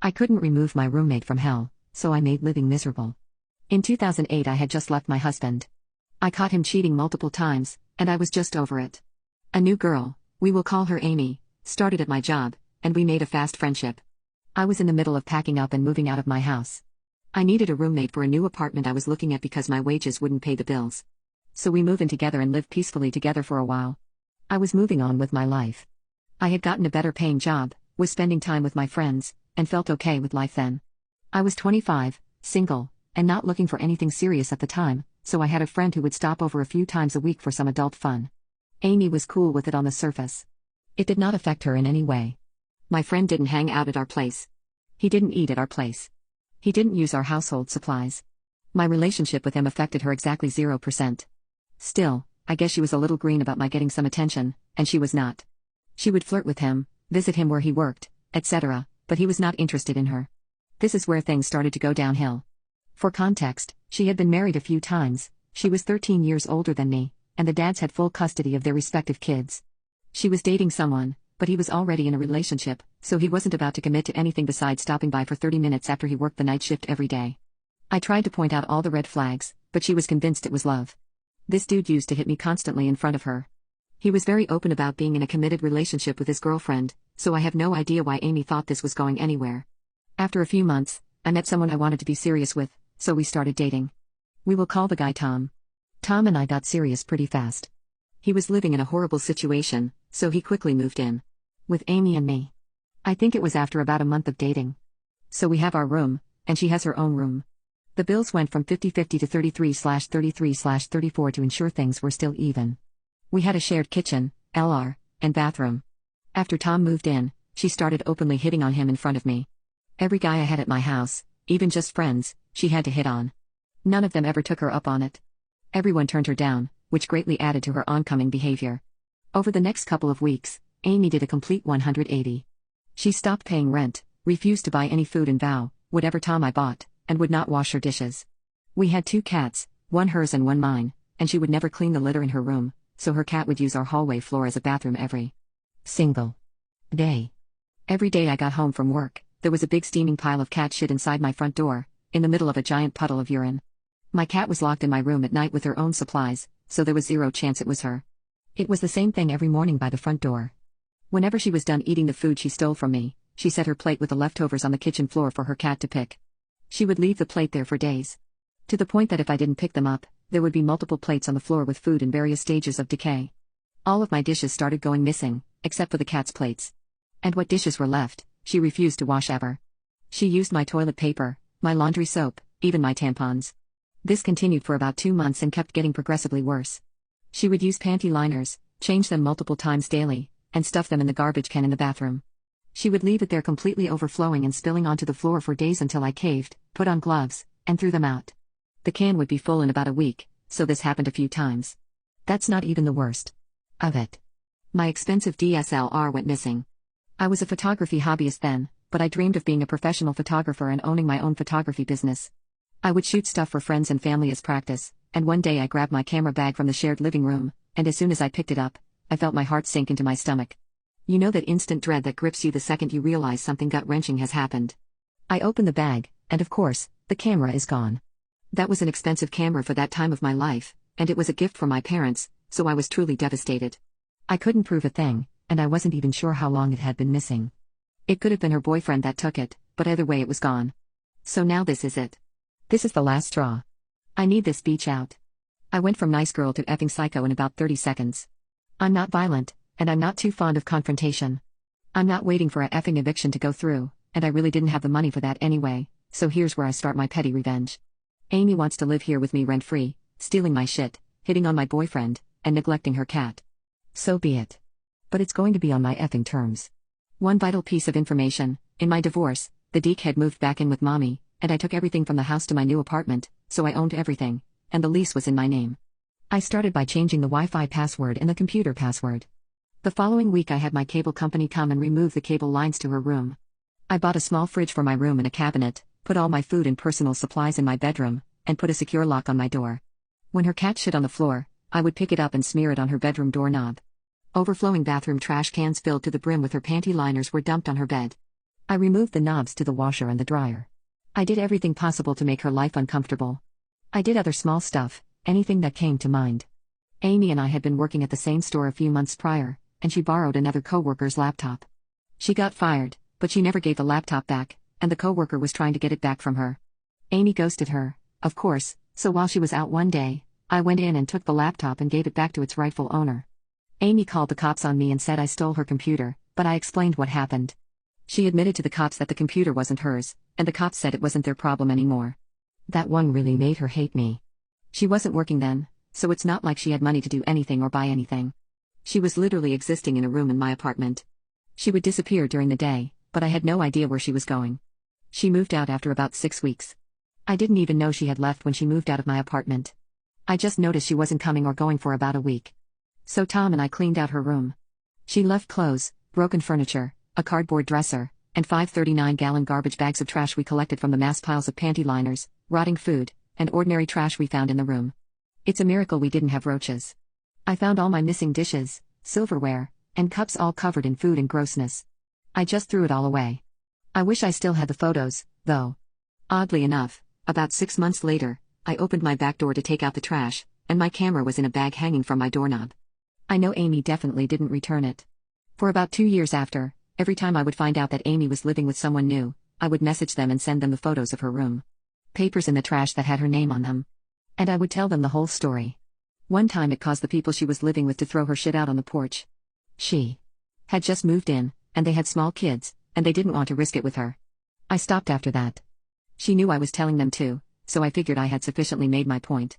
I couldn't remove my roommate from hell, so I made living miserable. In 2008 I had just left my husband. I caught him cheating multiple times, and I was just over it. A new girl, we will call her Amy, started at my job, and we made a fast friendship. I was in the middle of packing up and moving out of my house. I needed a roommate for a new apartment I was looking at because my wages wouldn't pay the bills. So we moved in together and lived peacefully together for a while. I was moving on with my life. I had gotten a better paying job, was spending time with my friends, and felt okay with life then. I was 25, single, and not looking for anything serious at the time, so I had a friend who would stop over a few times a week for some adult fun. Amy was cool with it on the surface. It did not affect her in any way. My friend didn't hang out at our place. He didn't eat at our place. He didn't use our household supplies. My relationship with him affected her exactly 0%. Still, I guess she was a little green about my getting some attention, and she was not. She would flirt with him, visit him where he worked, etc., but he was not interested in her. This is where things started to go downhill. For context, she had been married a few times, she was 13 years older than me, and the dads had full custody of their respective kids. She was dating someone, but he was already in a relationship, so he wasn't about to commit to anything besides stopping by for 30 minutes after he worked the night shift every day. I tried to point out all the red flags, but she was convinced it was love. This dude used to hit me constantly in front of her. He was very open about being in a committed relationship with his girlfriend, so I have no idea why Amy thought this was going anywhere. After a few months, I met someone I wanted to be serious with, so we started dating. We will call the guy Tom. Tom and I got serious pretty fast. He was living in a horrible situation, so he quickly moved in. With Amy and me. I think it was after about a month of dating. So we have our room, and she has her own room. The bills went from 50-50 to 33/33/34 to ensure things were still even. We had a shared kitchen, LR, and bathroom. After Tom moved in, she started openly hitting on him in front of me. Every guy I had at my house, even just friends, she had to hit on. None of them ever took her up on it. Everyone turned her down, which greatly added to her oncoming behavior. Over the next couple of weeks, Amy did a complete 180. She stopped paying rent, refused to buy any food and vow, whatever Tom I bought, and would not wash her dishes. We had 2 cats, one hers and one mine, and she would never clean the litter in her room, so her cat would use our hallway floor as a bathroom every single day. Every day I got home from work, there was a big steaming pile of cat shit inside my front door, in the middle of a giant puddle of urine. My cat was locked in my room at night with her own supplies, so there was 0 chance it was her. It was the same thing every morning by the front door. Whenever she was done eating the food she stole from me, she set her plate with the leftovers on the kitchen floor for her cat to pick. She would leave the plate there for days. To the point that if I didn't pick them up, there would be multiple plates on the floor with food in various stages of decay. All of my dishes started going missing, except for the cat's plates. And what dishes were left, she refused to wash ever. She used my toilet paper, my laundry soap, even my tampons. This continued for about 2 months and kept getting progressively worse. She would use panty liners, change them multiple times daily, and stuff them in the garbage can in the bathroom. She would leave it there completely overflowing and spilling onto the floor for days until I caved, put on gloves, and threw them out. The can would be full in about a week, so this happened a few times. That's not even the worst of it. My expensive DSLR went missing. I was a photography hobbyist then, but I dreamed of being a professional photographer and owning my own photography business. I would shoot stuff for friends and family as practice, and one day I grabbed my camera bag from the shared living room, and as soon as I picked it up, I felt my heart sink into my stomach. You know that instant dread that grips you the second you realize something gut-wrenching has happened. I opened the bag, and of course, the camera is gone. That was an expensive camera for that time of my life, and it was a gift from my parents, so I was truly devastated. I couldn't prove a thing, and I wasn't even sure how long it had been missing. It could have been her boyfriend that took it, but either way it was gone. So now this is it. This is the last straw. I need this beach out. I went from nice girl to effing psycho in about 30 seconds. I'm not violent, and I'm not too fond of confrontation. I'm not waiting for a effing eviction to go through, and I really didn't have the money for that anyway, so here's where I start my petty revenge. Amy wants to live here with me rent-free, stealing my shit, hitting on my boyfriend, and neglecting her cat. So be it. But it's going to be on my effing terms. One vital piece of information: in my divorce, the Deke had moved back in with mommy, and I took everything from the house to my new apartment, so I owned everything, and the lease was in my name. I started by changing the Wi-Fi password and the computer password. The following week I had my cable company come and remove the cable lines to her room. I bought a small fridge for my room and a cabinet, put all my food and personal supplies in my bedroom, and put a secure lock on my door. When her cat shit on the floor, I would pick it up and smear it on her bedroom doorknob. Overflowing bathroom trash cans filled to the brim with her panty liners were dumped on her bed. I removed the knobs to the washer and the dryer. I did everything possible to make her life uncomfortable. I did other small stuff, anything that came to mind. Amy and I had been working at the same store a few months prior, and she borrowed another coworker's laptop. She got fired, but she never gave the laptop back, and the coworker was trying to get it back from her. Amy ghosted her, of course, so while she was out one day, I went in and took the laptop and gave it back to its rightful owner. Amy called the cops on me and said I stole her computer, but I explained what happened. She admitted to the cops that the computer wasn't hers, and the cops said it wasn't their problem anymore. That one really made her hate me. She wasn't working then, so it's not like she had money to do anything or buy anything. She was literally existing in a room in my apartment. She would disappear during the day, but I had no idea where she was going. She moved out after about 6 weeks. I didn't even know she had left when she moved out of my apartment. I just noticed she wasn't coming or going for about a week. So Tom and I cleaned out her room. She left clothes, broken furniture, a cardboard dresser, and 5 39-gallon garbage bags of trash we collected from the mass piles of panty liners, rotting food, and ordinary trash we found in the room. It's a miracle we didn't have roaches. I found all my missing dishes, silverware, and cups all covered in food and grossness. I just threw it all away. I wish I still had the photos, though. Oddly enough, about 6 months later, I opened my back door to take out the trash, and my camera was in a bag hanging from my doorknob. I know Amy definitely didn't return it. For about 2 years after, every time I would find out that Amy was living with someone new, I would message them and send them the photos of her room. Papers in the trash that had her name on them. And I would tell them the whole story. One time it caused the people she was living with to throw her shit out on the porch. She had just moved in, and they had small kids, and they didn't want to risk it with her. I stopped after that. She knew I was telling them too, so I figured I had sufficiently made my point.